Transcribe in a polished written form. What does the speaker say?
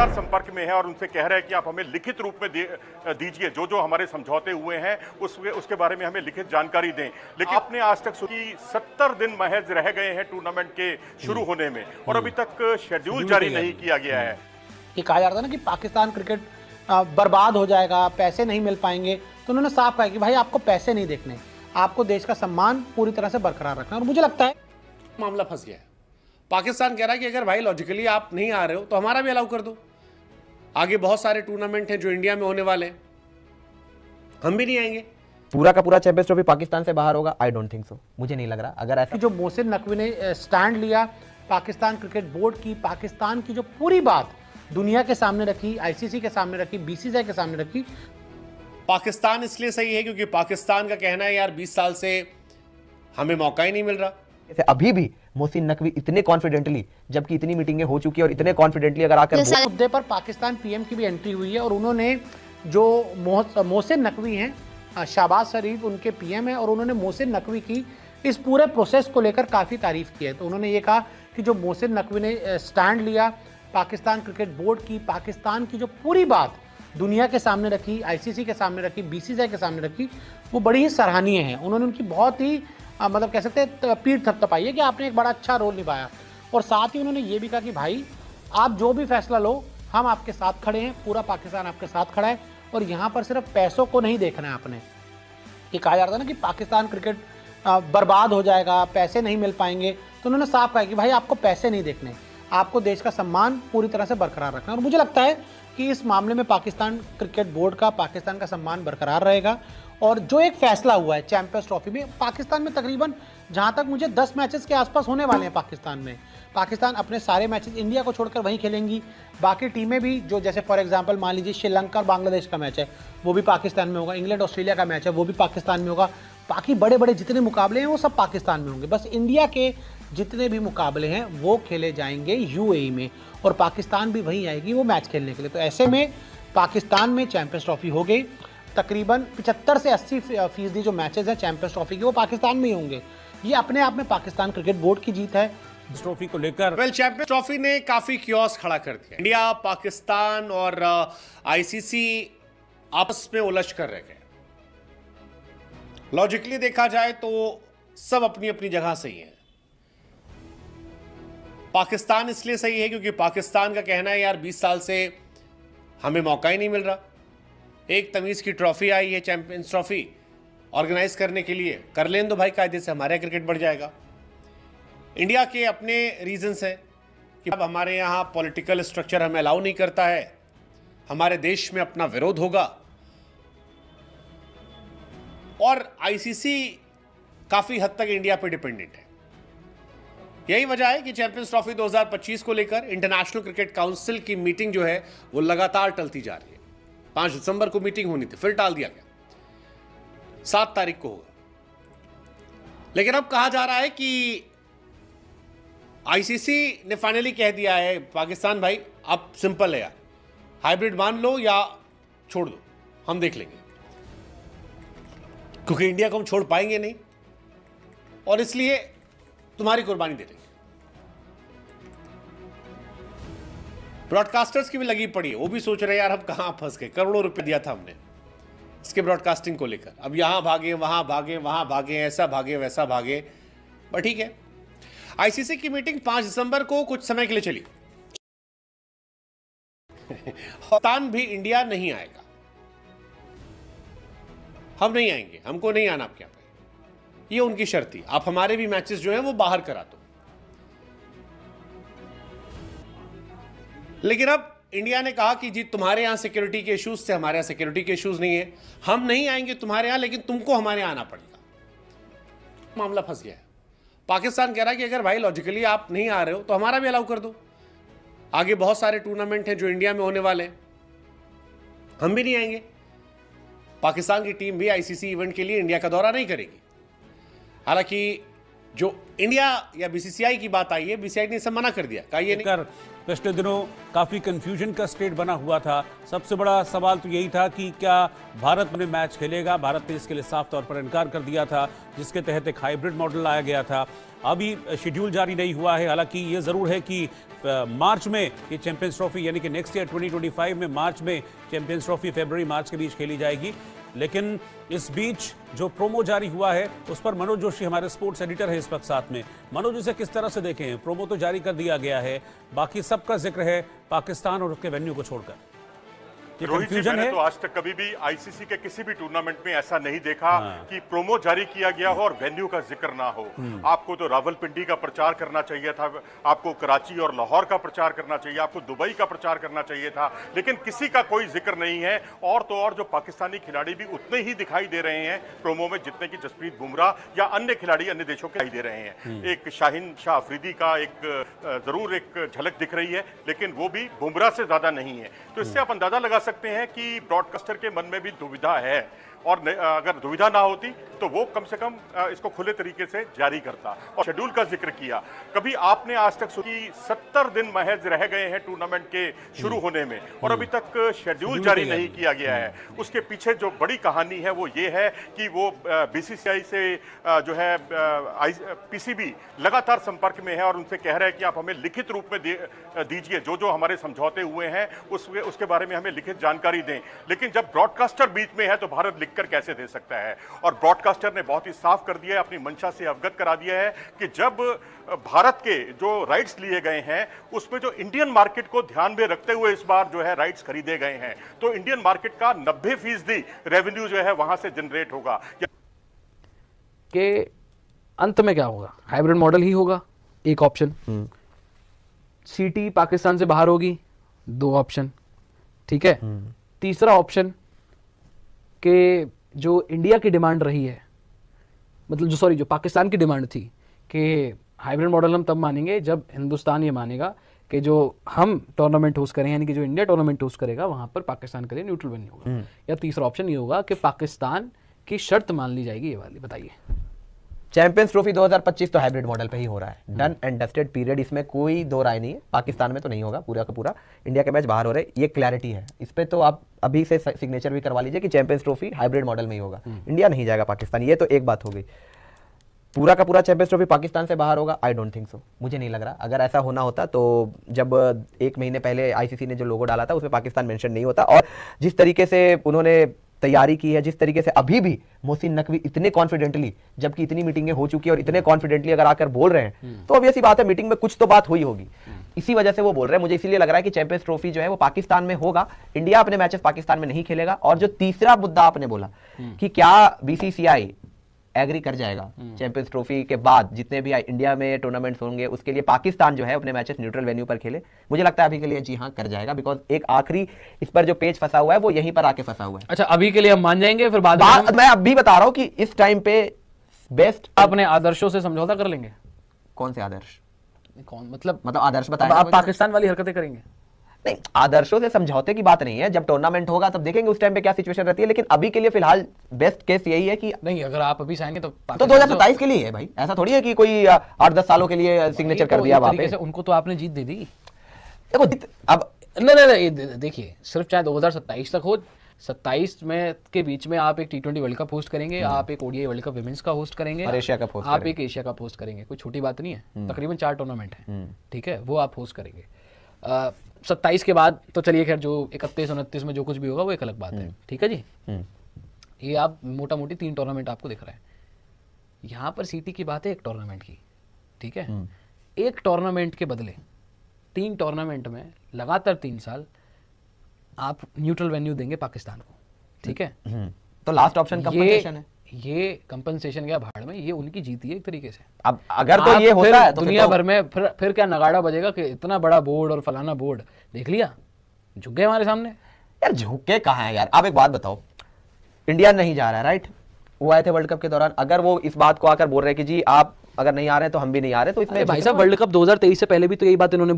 लगातार संपर्क में है और उनसे कह रहे हैं कि आप हमें लिखित रूप में दीजिए, जो जो हमारे समझौते हुए हैं उसके बारे में हमें लिखित जानकारी दें। लेकिन आपने आज तक सुनी 70 दिन महज रह गए हैं टूर्नामेंट के शुरू होने में और अभी तक शेड्यूल जारी नहीं किया गया है। ये कहा जा रहा था ना कि पाकिस्तान क्रिकेट बर्बाद हो जाएगा, पैसे नहीं मिल पाएंगे, तो उन्होंने साफ कहा कि भाई आपको पैसे नहीं देखने, आपको देश का सम्मान पूरी तरह से बरकरार रखना। और मुझे लगता है मामला फंस गया है। पाकिस्तान कह रहा है कि अगर भाई लॉजिकली आप नहीं आ रहे हो तो हमारा भी अलाउ कर दो। आगे बहुत सारे टूर्नामेंट हैं जो इंडिया में होने वाले हैं, हम भी नहीं आएंगे। पूरा का पूरा चैंपियंस ट्रॉफी पाकिस्तान से बाहर होगा? आई डोंट थिंक सो, मुझे नहीं लग रहा। अगर ऐसा जो मोहसिन नकवी ने स्टैंड लिया पाकिस्तान क्रिकेट बोर्ड की, पाकिस्तान की जो पूरी बात दुनिया के सामने रखी, आईसीसी के सामने रखी, बीसीसीआई के सामने रखी। पाकिस्तान इसलिए सही है क्योंकि पाकिस्तान का कहना है यार 20 साल से हमें मौका ही नहीं मिल रहा। अभी भी मोहसिन नकवी इतने कॉन्फिडेंटली, जबकि इतनी मीटिंगें हो चुकी है और इतने कॉन्फिडेंटली अगर आकर मुद्दे पर पाकिस्तान पीएम की भी एंट्री हुई है और उन्होंने जो मोहसिन नकवी हैं, शहबाज शरीफ उनके पीएम है, और उन्होंने मोहसिन नकवी की इस पूरे प्रोसेस को लेकर काफ़ी तारीफ की है। तो उन्होंने ये कहा कि जो मोहसिन नकवी ने स्टैंड लिया पाकिस्तान क्रिकेट बोर्ड की, पाकिस्तान की जो पूरी बात दुनिया के सामने रखी, आईसीसी के सामने रखी, बीसीसीआई के सामने रखी, वो बड़ी ही सराहनीय है। उन्होंने उनकी बहुत ही मतलब कह सकते हैं पीठ थपथपाई है कि आपने एक बड़ा अच्छा रोल निभाया। और साथ ही उन्होंने ये भी कहा कि भाई आप जो भी फैसला लो हम आपके साथ खड़े हैं, पूरा पाकिस्तान आपके साथ खड़ा है और यहाँ पर सिर्फ पैसों को नहीं देखना है आपने। ये कहा जा रहा था ना कि पाकिस्तान क्रिकेट बर्बाद हो जाएगा, पैसे नहीं मिल पाएंगे, तो उन्होंने साफ कहा कि भाई आपको पैसे नहीं देखने, आपको देश का सम्मान पूरी तरह से बरकरार रखना। और मुझे लगता है कि इस मामले में पाकिस्तान क्रिकेट बोर्ड का, पाकिस्तान का सम्मान बरकरार रहेगा। और जो एक फैसला हुआ है चैंपियंस ट्रॉफी में, पाकिस्तान में तकरीबन जहां तक मुझे 10 मैचेस के आसपास होने वाले हैं पाकिस्तान में। पाकिस्तान अपने सारे मैचेस इंडिया को छोड़कर वहीं खेलेंगी। बाकी टीमें भी जो जैसे फॉर एग्जांपल मान लीजिए श्रीलंका और बांग्लादेश का मैच है वो भी पाकिस्तान में होगा, इंग्लैंड ऑस्ट्रेलिया का मैच है वो भी पाकिस्तान में होगा, बाकी बड़े बड़े जितने मुकाबले हैं वो सब पाकिस्तान में होंगे। बस इंडिया के जितने भी मुकाबले हैं वो खेले जाएंगे यूएई में और पाकिस्तान भी वहीं आएगी वो मैच खेलने के लिए। तो ऐसे में पाकिस्तान में चैंपियंस ट्रॉफी हो गई, तकरीबन 75 से 80% जो मैचेस हैं चैंपियंस ट्रॉफी के वो पाकिस्तान में ही होंगे। ये अपने आप में पाकिस्तान क्रिकेट बोर्ड की जीत है। इस ट्रॉफी को लेकर चैंपियंस ट्रॉफी ने काफी कियोस्क खड़ा कर दिया। इंडिया, पाकिस्तान और आईसीसी आपस में उलझ कर रह गए। लॉजिकली देखा जाए तो सब अपनी अपनी जगह सही है। पाकिस्तान इसलिए सही है क्योंकि पाकिस्तान का कहना है यार 20 साल से हमें मौका ही नहीं मिल रहा। एक तमीज की ट्रॉफी आई है चैंपियंस ट्रॉफी ऑर्गेनाइज करने के लिए, कर लें दो भाई, कायदे से हमारा क्रिकेट बढ़ जाएगा। इंडिया के अपने रीजंस हैं कि अब हमारे यहाँ पॉलिटिकल स्ट्रक्चर हमें अलाउ नहीं करता है, हमारे देश में अपना विरोध होगा। और आईसीसी काफी हद तक इंडिया पे डिपेंडेंट है। यही वजह है कि चैंपियंस ट्रॉफी 2025 को लेकर इंटरनेशनल क्रिकेट काउंसिल की मीटिंग जो है वो लगातार टलती जा रही है। 5 दिसंबर को मीटिंग होनी थी, फिर टाल दिया गया, 7 तारीख को होगा। लेकिन अब कहा जा रहा है कि आईसीसी ने फाइनली कह दिया है पाकिस्तान भाई अब सिंपल है यार, हाइब्रिड मान लो या छोड़ दो, हम देख लेंगे, क्योंकि इंडिया को हम छोड़ पाएंगे नहीं और इसलिए तुम्हारी कुर्बानी दे देंगे। ब्रॉडकास्टर्स की भी लगी पड़ी है, वो भी सोच रहे यार हम कहां फंस गए, करोड़ों रुपए दिया था हमने इसके ब्रॉडकास्टिंग को लेकर, अब यहां भागे वहां भागे वहां भागे, ऐसा भागे वैसा भागे। पर ठीक है, आईसीसी की मीटिंग 5 दिसंबर को कुछ समय के लिए चली। पाकिस्तान भी इंडिया नहीं आएगा, हम नहीं आएंगे, हमको नहीं आना आपके यहाँ पे, ये उनकी शर्त थी। आप हमारे भी मैचेस जो हैं वो बाहर करा दो। लेकिन अब इंडिया ने कहा कि जी तुम्हारे यहां सिक्योरिटी के इश्यूज से, हमारे यहां सिक्योरिटी के इश्यूज नहीं है, हम नहीं आएंगे तुम्हारे यहां, लेकिन तुमको हमारे यहां आना पड़ेगा। मामला फंस गया है। पाकिस्तान कह रहा है कि अगर भाई लॉजिकली आप नहीं आ रहे हो तो हमारा भी अलाउ कर दो। आगे बहुत सारे टूर्नामेंट हैं जो इंडिया में होने वाले हैं, हम भी नहीं आएंगे। पाकिस्तान की टीम भी आईसीसी इवेंट के लिए इंडिया का दौरा नहीं करेगी। हालांकि जो इंडिया या बीसीसीआई की बात आई है, बीसीसीआई ने इसे मना कर दिया, कहा ये नहीं। पिछले दिनों काफ़ी कंफ्यूजन का स्टेट बना हुआ था। सबसे बड़ा सवाल तो यही था कि क्या भारत में मैच खेलेगा। भारत ने इसके लिए साफ तौर पर इनकार कर दिया था, जिसके तहत एक हाइब्रिड मॉडल लाया गया था। अभी शेड्यूल जारी नहीं हुआ है। हालांकि ये ज़रूर है कि मार्च में ये चैंपियंस ट्रॉफी यानी कि नेक्स्ट ईयर 2025 में मार्च में चैंपियंस ट्रॉफी फरवरी मार्च के बीच खेली जाएगी। लेकिन इस बीच जो प्रोमो जारी हुआ है उस पर मनोज जोशी हमारे स्पोर्ट्स एडिटर है इस वक्त साथ में। मनोज, इसे किस तरह से देखें? प्रोमो तो जारी कर दिया गया है, बाकी सबका जिक्र है पाकिस्तान और उसके वेन्यू को छोड़कर। रोहित जी, मैंने तो आज तक कभी भी आईसीसी के किसी भी टूर्नामेंट में ऐसा नहीं देखा कि प्रोमो जारी किया गया हो और वेन्यू का जिक्र ना हो। आपको तो रावलपिंडी का प्रचार करना चाहिए था, आपको कराची और लाहौर का प्रचार करना चाहिए, आपको दुबई का प्रचार करना चाहिए था, लेकिन किसी का कोई जिक्र नहीं है। और तो और जो पाकिस्तानी खिलाड़ी भी उतने ही दिखाई दे रहे हैं प्रोमो में जितने की जसप्रीत बुमराह या अन्य खिलाड़ी अन्य देशों के दिखाई दे रहे हैं। एक शाहीन शाह अफरीदी का एक जरूर एक झलक दिख रही है, लेकिन वो भी बुमराह से ज्यादा नहीं है। तो इससे आप अंदाजा लगा सकते हैं कि ब्रॉडकास्टर के मन में भी दुविधा है, और अगर दुविधा ना होती तो वो कम से कम इसको खुले तरीके से जारी करता। और शेड्यूल का जिक्र किया, कभी आपने आज तक सुनी 70 दिन महज रह गए हैं टूर्नामेंट के शुरू होने में और अभी तक शेड्यूल जारी नहीं किया गया है। उसके पीछे जो बड़ी कहानी है वो ये है कि वो बीसीसीआई से जो है पीसीबी लगातार संपर्क में है और उनसे कह रहे हैं कि आप हमें लिखित रूप में दीजिए, जो जो हमारे समझौते हुए हैं उसके बारे में हमें लिखित जानकारी दें। लेकिन जब ब्रॉडकास्टर बीच में है तो भारत लिखकर कैसे दे सकता है? और ब्रॉडकास्टर ने बहुत ही साफ कर दिया है, अपनी मंशा से अवगत करा दिया है कि जब भारत के जो राइट्स लिए गए हैं उसमें जो इंडियन मार्केट को ध्यान में रखते हुए इस बार जो है राइट्स खरीदे गए हैं, तो इंडियन मार्केट का 90% रेवेन्यू जो है वहां से जनरेट होगा। के अंत में क्या होगा? हाइब्रिड मॉडल ही होगा, एक ऑप्शन। सीटी पाकिस्तान से बाहर होगी, 2 ऑप्शन, ठीक है। तीसरा ऑप्शन कि जो इंडिया की डिमांड रही है, मतलब जो पाकिस्तान की डिमांड थी कि हाइब्रिड मॉडल हम तब मानेंगे जब हिंदुस्तान ये मानेगा कि जो हम टूर्नामेंट होस्ट करें, यानी कि जो इंडिया टूर्नामेंट होस्ट करेगा वहां पर पाकिस्तान के लिए न्यूट्रल वेन्यू होगा। या तीसरा ऑप्शन ये होगा कि पाकिस्तान की शर्त मान ली जाएगी। ये वाली बताइए। चैंपियंस ट्रॉफी 2025 तो हाइब्रिड मॉडल पे ही हो रहा है, डन एंड डस्टेड पीरियड, इसमें कोई दो राय नहीं है। पाकिस्तान में तो नहीं होगा, पूरा का पूरा इंडिया के मैच बाहर हो रहे, ये क्लैरिटी है। इस पे तो आप अभी से सिग्नेचर भी करवा लीजिए कि चैंपियंस ट्रॉफी हाइब्रिड मॉडल में ही होगा, इंडिया नहीं जाएगा पाकिस्तान। ये तो एक बात हो गई। पूरा का पूरा चैंपियंस ट्रॉफी पाकिस्तान से बाहर होगा, आई डोंट थिंक सो, मुझे नहीं लग रहा। अगर ऐसा होना होता तो जब 1 महीने पहले आईसीसी ने जो लोगो डाला था उसमें पाकिस्तान मेंशन नहीं होता। और जिस तरीके से उन्होंने तैयारी की है, जिस तरीके से अभी भी मोहसिन नकवी इतने कॉन्फिडेंटली, जबकि इतनी मीटिंगें हो चुकी है और इतने कॉन्फिडेंटली अगर आकर बोल रहे हैं तो ऑब्वियस सी बात है मीटिंग में कुछ तो बात हुई होगी, इसी वजह से वो बोल रहे हैं। मुझे इसीलिए लग रहा है कि चैंपियंस ट्रॉफी जो है वो पाकिस्तान में होगा, इंडिया अपने मैचेस पाकिस्तान में नहीं खेलेगा। और जो तीसरा मुद्दा आपने बोला कि क्या बीसीसीआई एग्री कर जाएगा चैंपियंस ट्रॉफी के बाद जितने भी इंडिया में टूर्नामेंट्स होंगे उसके लिए पाकिस्तान जो है अपने मैचेस न्यूट्रल वेन्यू पर खेले, मुझे लगता है अभी के लिए जी हाँ कर जाएगा। बिकॉज एक आखिरी इस पर जो पेज फंसा हुआ है वो यहीं पर आके फंसा हुआ है। अच्छा, अभी के लिए हम मान जाएंगे, फिर बाद में मैं अभी बता रहा हूं कि इस टाइम पे बेस्ट अपने आदर्शों से समझौता कर लेंगे। कौन से आदर्श? कौन मतलब आदर्श बताएं। आप पाकिस्तान वाली हरकतें करेंगे? नहीं, आदर्शों से समझौते की बात नहीं है। जब टूर्नामेंट होगा तब देखेंगे उस टाइम पे क्या सिचुएशन रहती है, लेकिन अभी के लिए फिलहाल बेस्ट केस यही है कि नहीं, अगर आप अभी साइन तो 2027 के लिए है भाई। ऐसा थोड़ी है कि कोई 8-10 सालों के लिए सिग्नेचर कर दिया वहां पे। उनको तो आपने जीत दे दी। देखो अब नहीं, देखिए, सिर्फ चाहे 2027 तक हो, 27 में के बीच में आप एक T20 वर्ल्ड कप होस्ट करेंगे, आप एक ODI वर्ल्ड कप विमेंस का होस्ट करेंगे और एशिया कप होस्ट आप एक एशिया कप होस्ट करेंगे। कोई छोटी बात नहीं है। तकरीबन 4 टूर्नामेंट है, ठीक है, वो आप होस्ट करेंगे। 27 के बाद तो चलिए खैर जो 31-29 में जो कुछ भी होगा वो एक अलग बात है, ठीक है जी। ये आप मोटा मोटी 3 टूर्नामेंट आपको दिख रहा है। यहाँ पर सीटी की बात है 1 टूर्नामेंट की, ठीक है। 1 टूर्नामेंट के बदले 3 टूर्नामेंट में लगातार 3 साल आप न्यूट्रल वेन्यू देंगे पाकिस्तान को, ठीक है। तो लास्ट ऑप्शन कंपनसेशन है। ये कंपनसेशन गया भाड़ में, ये उनकी जीती है एक तरीके से। अब अगर तो ये होता है तो दुनिया भर में फिर क्या नगाड़ा बजेगा कि इतना बड़ा बोर्ड और फलाना बोर्ड देख लिया, झुक गए हमारे सामने। यार झुके कहाँ है यार? आप एक बात बताओ, इंडिया नहीं जा रहा है, राइट? वो आए थे वर्ल्ड कप के दौरान, अगर वो इस बात को आकर बोल रहे कि जी आप अगर नहीं आ रहे तो हम भी नहीं आ रहे, तो इसमें भाई साहब वर्ल्ड कप 2023 से पहले भी तो यही बात इन्होंने